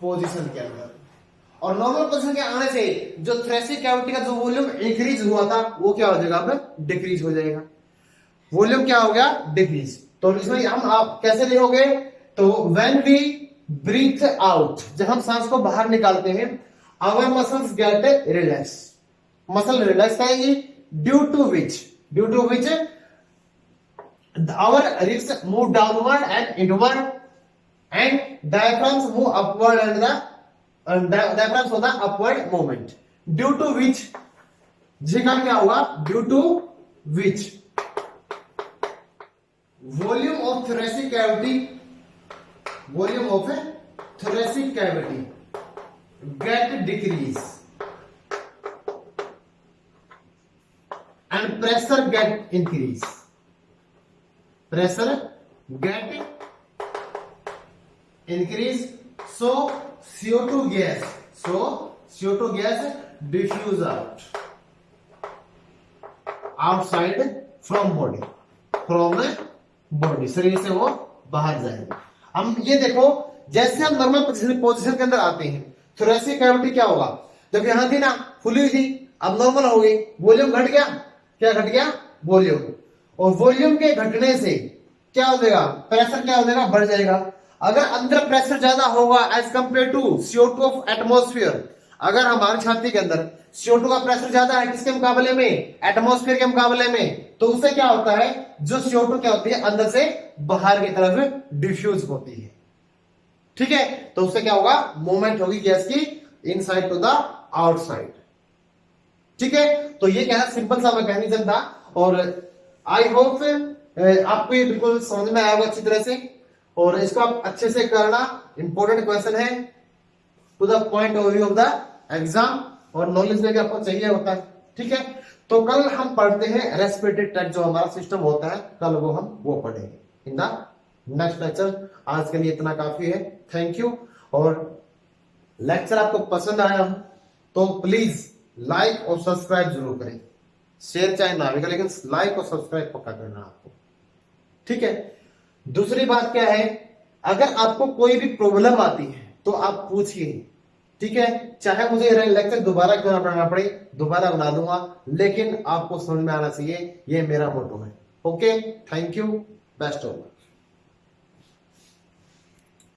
S1: पोजीशन के अंदर। और नॉर्मल पोजीशन के आने से जो थ्रेसिक कैविटी का जो वॉल्यूम इंक्रीज हुआ था, वो क्या हो जाएगा, अब डिक्रीज हो जाएगा। वॉल्यूम क्या हो गया, डिक्रीज। तो इसमें हम आप कैसे लिखोगे, तो व्हेन वी ब्रीथ आउट, जब हम सांस को बाहर निकालते हैं, our muscles get relax, muscle relax आएंगी, due to which our ribs move downward and inward and diaphragms move upward and the diaphragms होता है upward movement, due to which जी का क्या होगा, due to which volume of thoracic cavity get decrease and pressure get increase, pressure get increase, so CO2 gas diffuse outside from body, शरीर से वो बाहर जाएगा। हम ये देखो, जैसे हम नॉर्मल पोजीशन के अंदर आते हैं, थोरेसिक कैविटी क्या होगा, जब यहां थी ना फुली हुई थी, अब नॉर्मल हो गई, वॉल्यूम घट गया, क्या घट गया, वॉल्यूम। और वॉल्यूम के घटने से क्या हो जाएगा, प्रेशर क्या हो जाएगा, बढ़ जाएगा। अगर अंदर प्रेशर ज्यादा होगा as compare to CO2 of atmosphere, अगर हमारी छाती के अंदर CO2 का प्रेशर ज्यादा है किसके मुकाबले में, एटमोस्फियर के मुकाबले में, तो उससे क्या होता है, जो CO2 क्या होती है, अंदर से बाहर की तरफ डिफ्यूज होती है, ठीक है। तो उससे क्या होगा, मूवमेंट होगी गैस की इनसाइड टू द आउटसाइड, ठीक है। तो ये क्या सिंपल सा मैकेनिज्म था, और आई होप आपको ये बिल्कुल समझ में आया होगा अच्छी तरह से, और इसको आप अच्छे से करना, इंपॉर्टेंट क्वेश्चन है, to the point of the exam, और नॉलेज में भी आपको चाहिए होता है, ठीक है। तो कल हम पढ़ते हैं रेस्पिरेटरी ट्रैक्ट, जो हमारा सिस्टम होता है, कल वो पढ़ेंगे इन द नेक्स्ट लेक्चर। आज के लिए इतना काफी है, थैंक यू। और लेक्चर आपको पसंद आया हो तो प्लीज लाइक और सब्सक्राइब जरूर करें, शेयर चाहे ना भी, लेकिन लाइक और सब्सक्राइब पक्का करना आपको, ठीक है। दूसरी बात क्या है, अगर आपको कोई भी प्रॉब्लम आती है तो आप पूछिए, ठीक है, चाहे मुझे लेक्चर दोबारा क्यों ना बनाना पड़े, दोबारा बना दूंगा, लेकिन आपको समझ में आना चाहिए, ये मेरा मोटो है। Okay, thank you, best of.